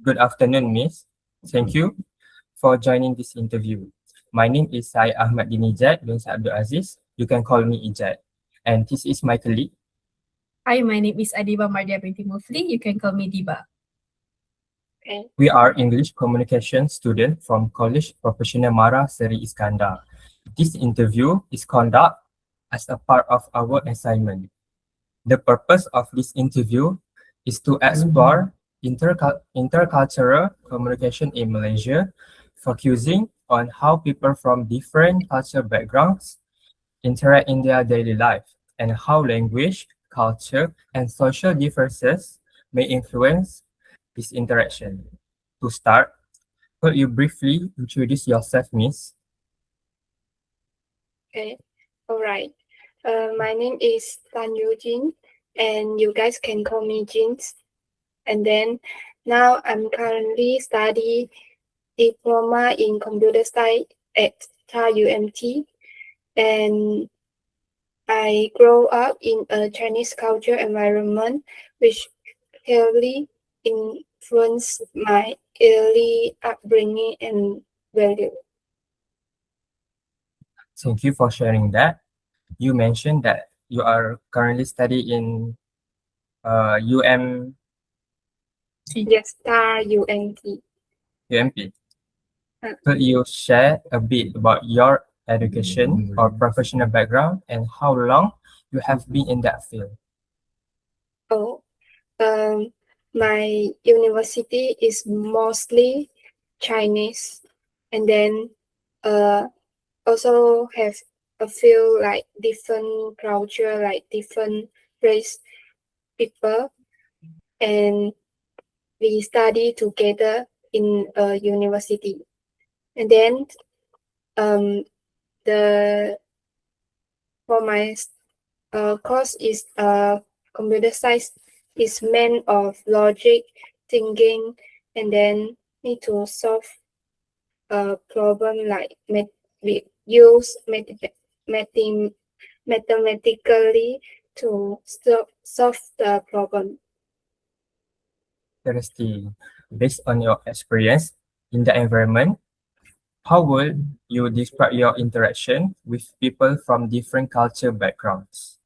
Good afternoon, Miss. Thank you for joining this interview. My name is Sai Ahmad Dinijat bin Abdul Aziz. You can call me Ijat. And this is my colleague. Hi, my name is Adiba Mardia binti Mufli. You can call me Diba. Okay. We are English communication student from College Professional Mara Seri Iskandar. This interview is conducted as a part of our assignment. The purpose of this interview is to explore intercultural communication in Malaysia, focusing on how people from different cultural backgrounds interact in their daily life and how language, culture, and social differences may influence this interaction. To start, could you briefly introduce yourself, Miss? Okay. All right. My name is Tan Yujin, and you guys can call me Jeans. And then now I'm currently studying diploma in computer science at COM2602, and I grow up in a Chinese culture environment, which heavily influenced my early upbringing and value. Thank you for sharing that. You mentioned that you are currently studying in Yes, COM2602. UMP. Could you share a bit about your education or professional background and how long you have been in that field? Oh, my university is mostly Chinese, and then also have a few like different culture, like different race people, and we study together in a university. And then the for my course is computer science is meant of logic, thinking, and then need to solve a problem like we use mathematically to solve the problem. Interesting. Based on your experience in the environment, how would you describe your interaction with people from different culture backgrounds?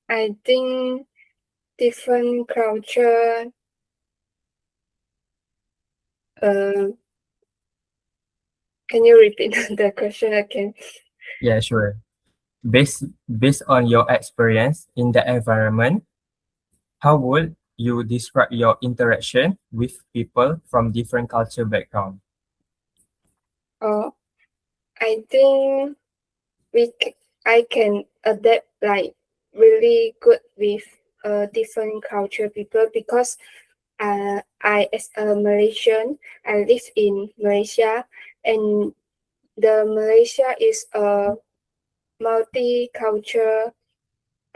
I think different culture can you repeat the question again? Yeah, sure. Based on your experience in the environment, how would you describe your interaction with people from different culture background? I think I can adapt like really good with different culture people because I as a Malaysian, I live in Malaysia, and the Malaysia is a multicultural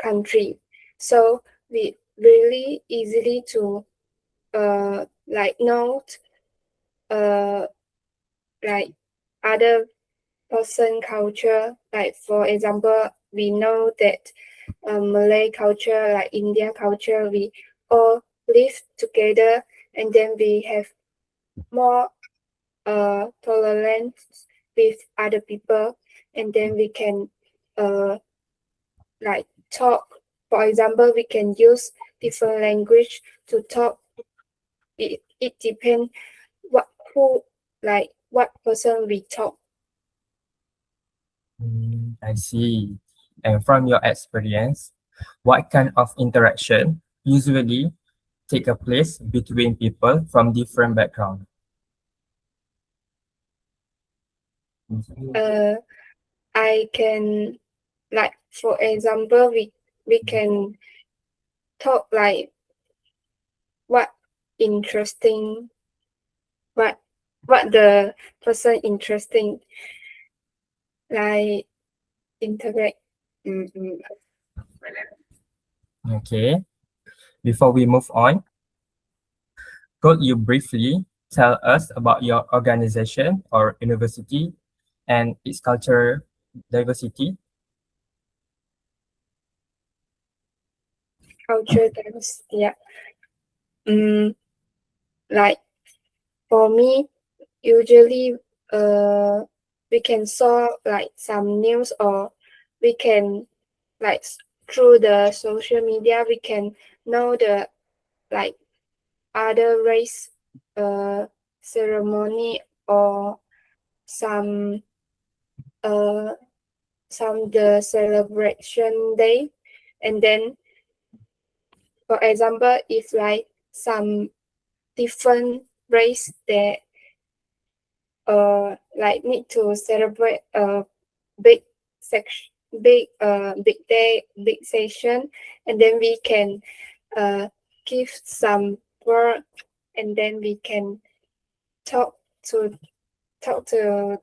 country, so we really easily to like note like other person culture. Like for example, we know that Malay culture, like Indian culture, we all live together, and then we have more tolerance with other people, and then we can like talk. For example, we can use different language to talk. It depends what person we talk. I see. And from your experience, what kind of interaction usually take a place between people from different backgrounds? I can like for example we can talk like what interesting what the person interesting like interact. Okay. Before we move on, could you briefly tell us about your organization or university and its cultural diversity? culture dance. Yeah. Like for me, usually we can saw like some news, or we can like through the social media we can know the like other race ceremony, or some uh some the celebration day. And then for example, if like some different race that like need to celebrate a big section, big day, big session, and then we can give some word, and then we can talk to talk to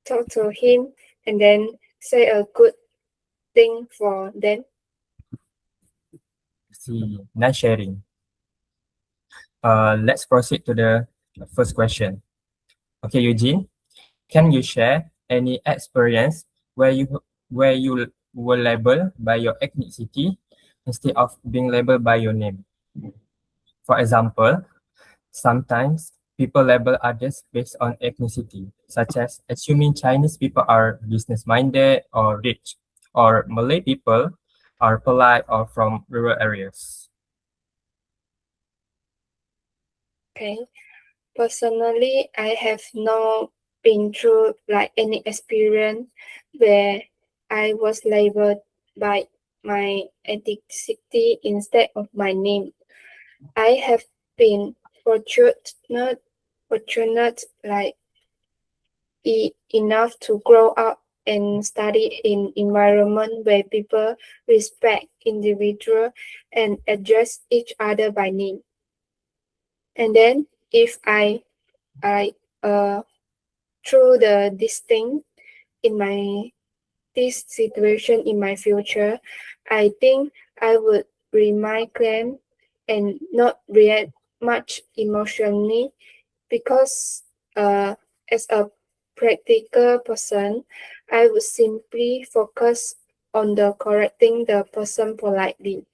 talk to him, and then say a good thing for them. See, nice sharing. Let's proceed to the first question. Okay, Eugene, can you share any experience where you were labeled by your ethnicity instead of being labeled by your name? For example, sometimes people label others based on ethnicity, such as assuming Chinese people are business-minded or rich, or Malay people are polite or from rural areas. Okay. Personally, I have not been through like any experience where I was labeled by my ethnicity instead of my name. I have been fortunate like enough to grow up and study in environment where people respect individual and address each other by name. And then if I through the this thing in my this situation in my future, I think I would remain calm and not react much emotionally, because as a practical person, I would simply focus on the correcting the person politely,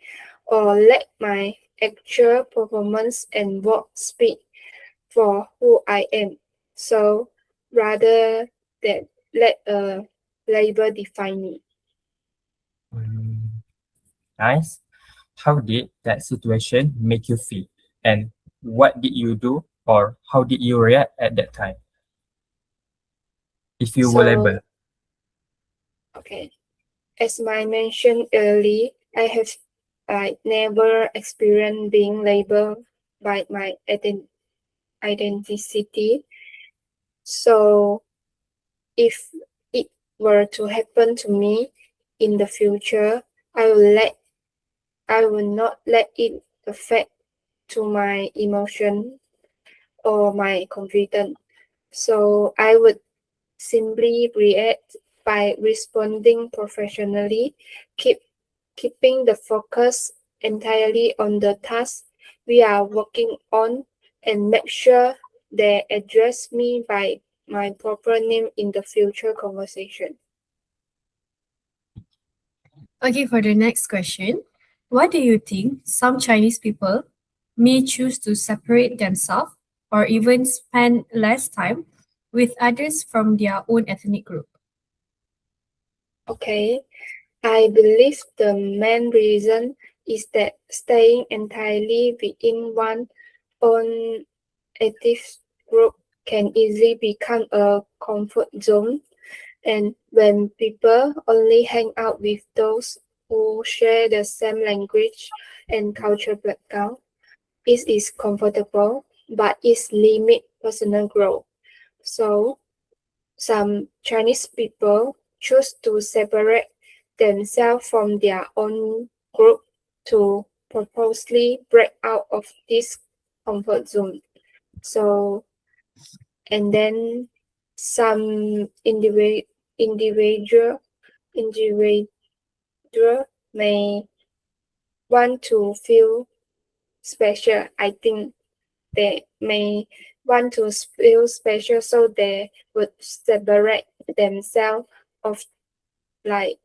or let my actual performance and work speak for who I am. So rather than let a label define me. Nice. How did that situation make you feel? And what did you do or how did you react at that time? If you were labeled. So okay, as I mentioned earlier, I have never experienced being labeled by my identity. So if it were to happen to me in the future, I will not let it affect to my emotion or my confidence. So I would simply react by responding professionally, keeping the focus entirely on the task we are working on, and make sure they address me by my proper name in the future conversation. Okay, for the next question, why do you think some Chinese people may choose to separate themselves or even spend less time with others from their own ethnic group? Okay, I believe the main reason is that staying entirely within one's own ethnic group can easily become a comfort zone. And when people only hang out with those who share the same language and cultural background, it is comfortable, but it limits personal growth. So some Chinese people choose to separate themselves from their own group to purposely break out of this comfort zone. So, and then some individual individual may want to feel special. I think they may want to feel special, so they would separate themselves of like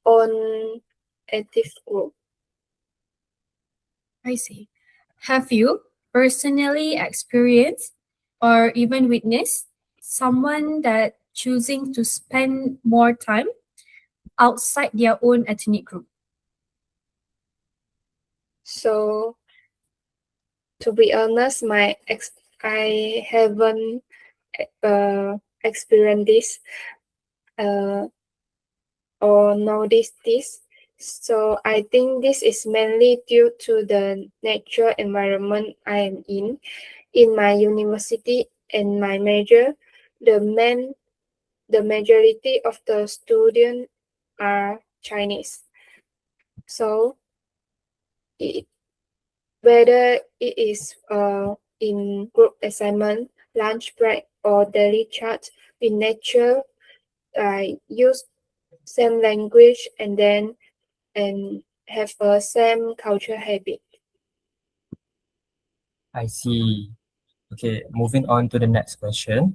own active group. I see. Have you personally experienced or even witnessed someone that choosing to spend more time outside their own ethnic group? So to be honest, I haven't experienced this uh, or noticed this. So I think this is mainly due to the natural environment I am in. In my university and my major, the main the majority of the students are Chinese. So it, whether it is in group assignment, lunch break, or daily chat, we nature use same language and have a same culture habit. I see. Okay, moving on to the next question.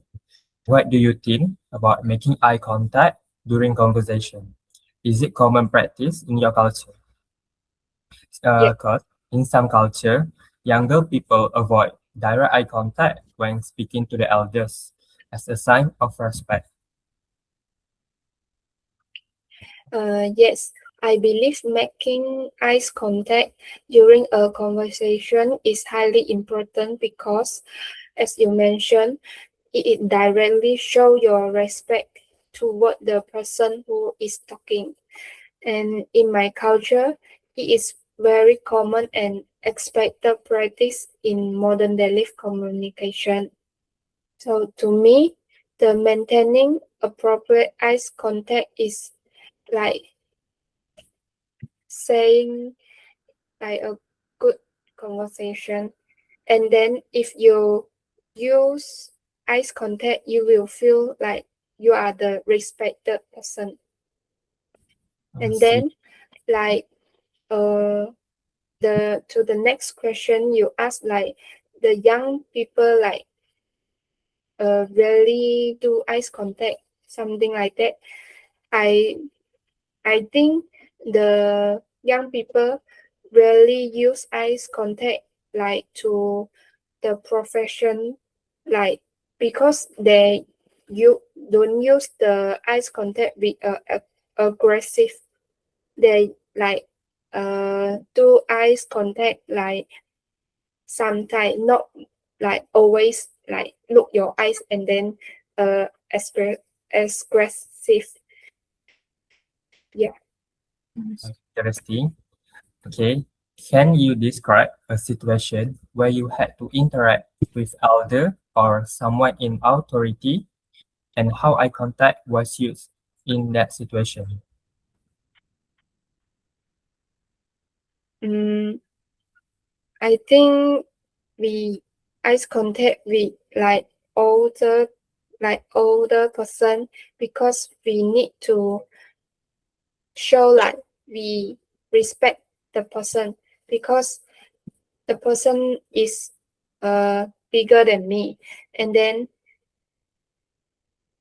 What do you think about making eye contact during conversation? Is it common practice in your culture? Yeah. Because in some culture, younger people avoid direct eye contact when speaking to the elders as a sign of respect. Yes, I believe making eye contact during a conversation is highly important because, as you mentioned, it directly shows your respect toward the person who is talking. And in my culture, it is very common and expected practice in modern daily communication. So to me, the maintaining appropriate eye contact is like saying like a good conversation. And then if you use eye contact, you will feel like you are the respected person. I And see. then like the next question you ask, like the young people like really do eye contact, something like that. I I think the young people really use eye contact like to the profession, like because you don't use the eye contact with aggressive. They like do eye contact like sometimes, not like always like look your eyes and then expressive. Yeah. Interesting. Okay. Can you describe a situation where you had to interact with elder or someone in authority and how eye contact was used in that situation? Mm, I think we eye contact with older older person because we need to show like we respect the person because the person is bigger than me, and then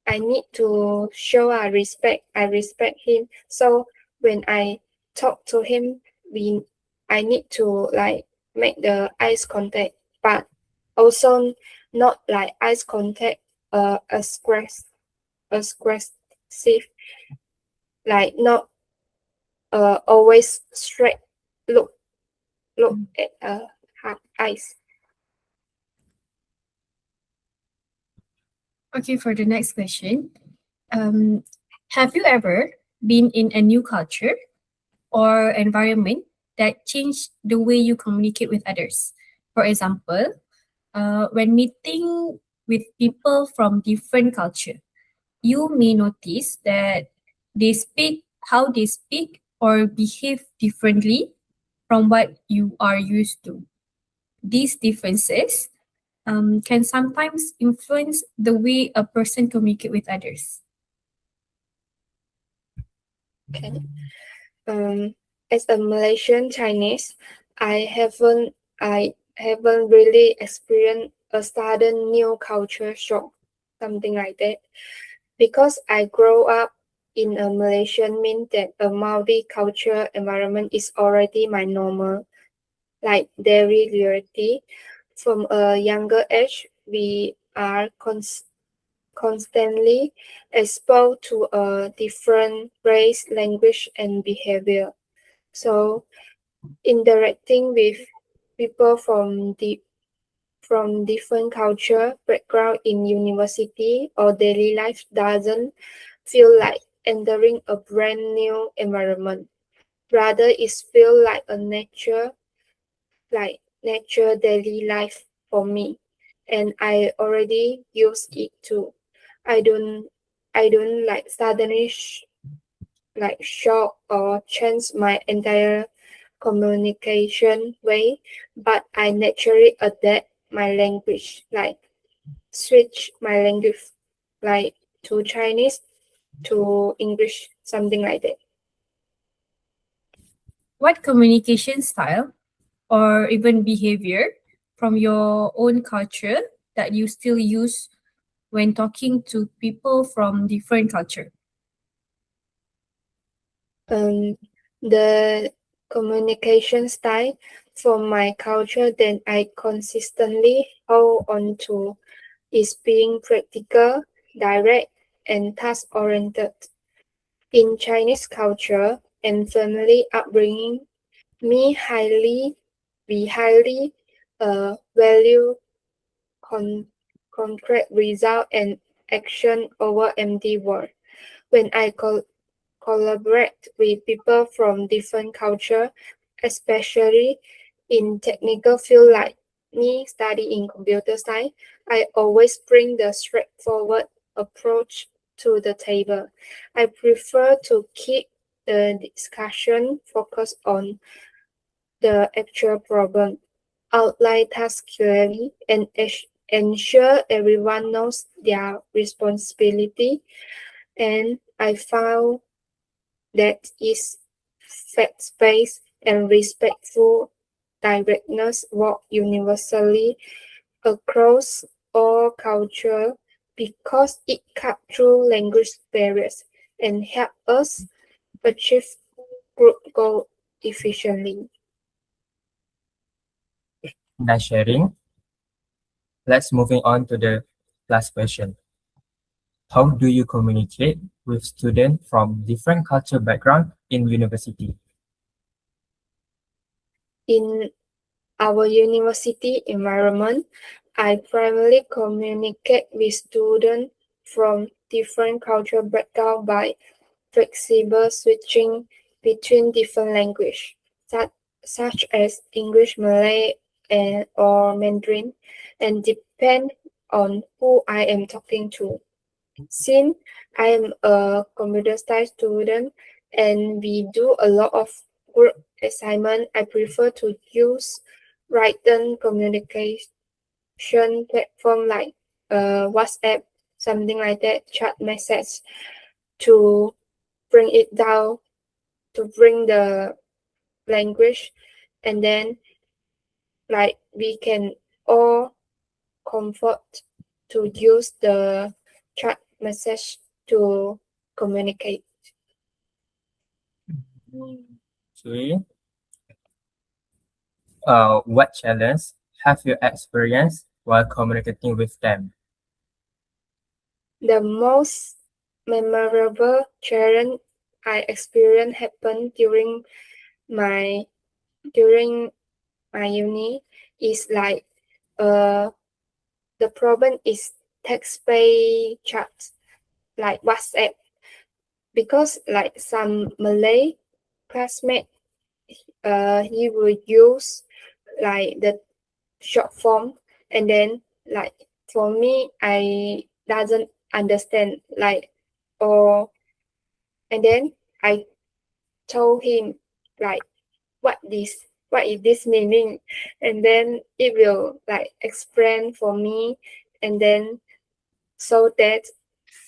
I need to show I respect him. So when I talk to him, we I need to like make the eyes contact, but also not like eyes contact aggressive, like not always straight look at eyes. Okay, for the next question. Um, have you ever been in a new culture or environment that changed the way you communicate with others? For example, when meeting with people from different culture, you may notice that how they speak or behave differently from what you are used to. These differences can sometimes influence the way a person communicate with others. Okay. As a Malaysian Chinese, I haven't really experienced a sudden new culture shock, something like that. Because I grow up in a Malaysian means that a multicultural environment is already my normal. like daily reality. From a younger age, we are constantly exposed to a different race, language, and behavior. So interacting with people from different culture background in university or daily life doesn't feel like entering a brand new environment. Rather, it feels like nature daily life for me, and I already use it too. I don't I don't like suddenly like shock or change my entire communication way, but I naturally adapt my language, like switch my language like to Chinese to English, something like that. What communication style or even behavior from your own culture that you still use when talking to people from different culture? The communication style from my culture that I consistently hold on to is being practical, direct, and task oriented. In Chinese culture and family upbringing, we highly value con- concrete result and action over empty word. When I collaborate with people from different culture, especially in technical field like me studying computer science, I always bring the straightforward approach to the table. I prefer to keep the discussion focused on the actual problem, outline tasks clearly, and ensure everyone knows their responsibility. And I found that is fact-based and respectful directness work universally across all culture because it cut through language barriers and help us achieve group goal efficiently. Nice sharing. Let's moving on to the last question. How do you communicate with students from different culture background in university? In our university environment, I primarily communicate with students from different cultural backgrounds by flexible switching between different languages, such as English, Malay, or Mandarin, and depend on who I am talking to. Since I am a computer science student and we do a lot of group assignment, I prefer to use written communication platform like WhatsApp, something like that, chat message to bring it down, to bring the language, and then like we can all comfort to use the chat message to communicate. Okay. What challenge have you experienced while communicating with them? The most memorable challenge I experienced happened my during my uni is like uh the problem is text-based chats like WhatsApp because like some Malay classmate he will use like the short form, and then like for me I doesn't understand like, or and then I told him like what is this meaning, and then it will like explain for me, and then so that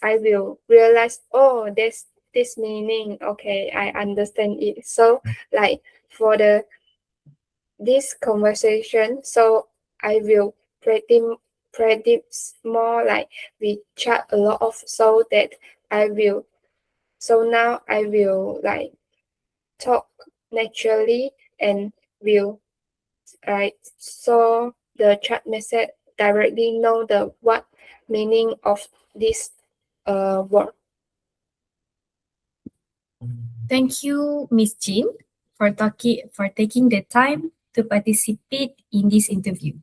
I will realize, oh, there's this meaning, okay, I understand it. So like for the this conversation, so I will predict more, like we chat a lot of, so that I will so now I will like talk naturally and will right? So the chat message directly know the what meaning of this word. Thank you, Miss Jean, for taking the time to participate in this interview,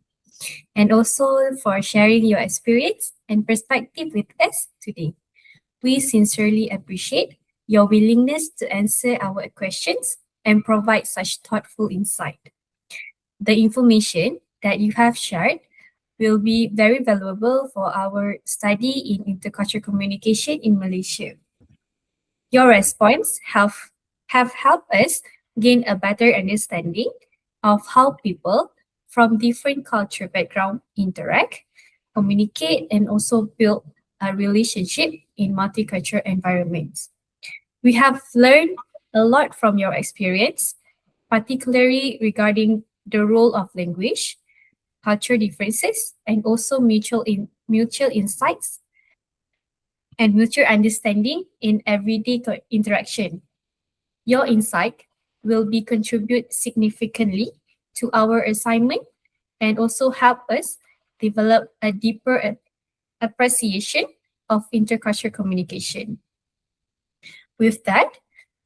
and also for sharing your experience and perspective with us today. We sincerely appreciate your willingness to answer our questions and provide such thoughtful insight. The information that you have shared will be very valuable for our study in intercultural communication in Malaysia. Your response have helped us gain a better understanding of how people from different cultural background interact, communicate, and also build a relationship in multicultural environments. We have learned a lot from your experience, particularly regarding the role of language, cultural differences, and also mutual insights and mutual understanding in everyday interaction. Your insight will be contribute significantly to our assignment and also help us develop a deeper appreciation of intercultural communication. With that,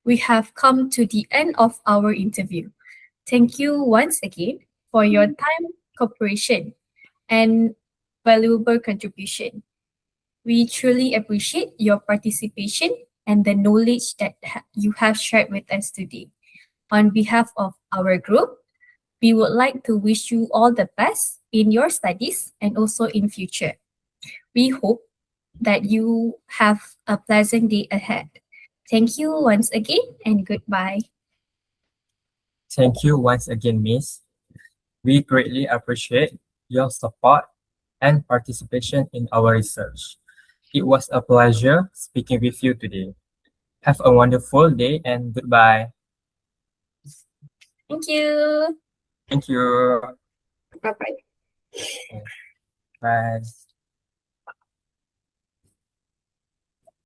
we have come to the end of our interview. Thank you once again for your time, cooperation, and valuable contribution. We truly appreciate your participation and the knowledge that you have shared with us today. On behalf of our group, we would like to wish you all the best in your studies and also in future. We hope that you have a pleasant day ahead. Thank you once again and goodbye. Thank you once again, Miss. We greatly appreciate your support and participation in our research. It was a pleasure speaking with you today. Have a wonderful day and goodbye. Thank you. Thank you. Bye bye. Bye.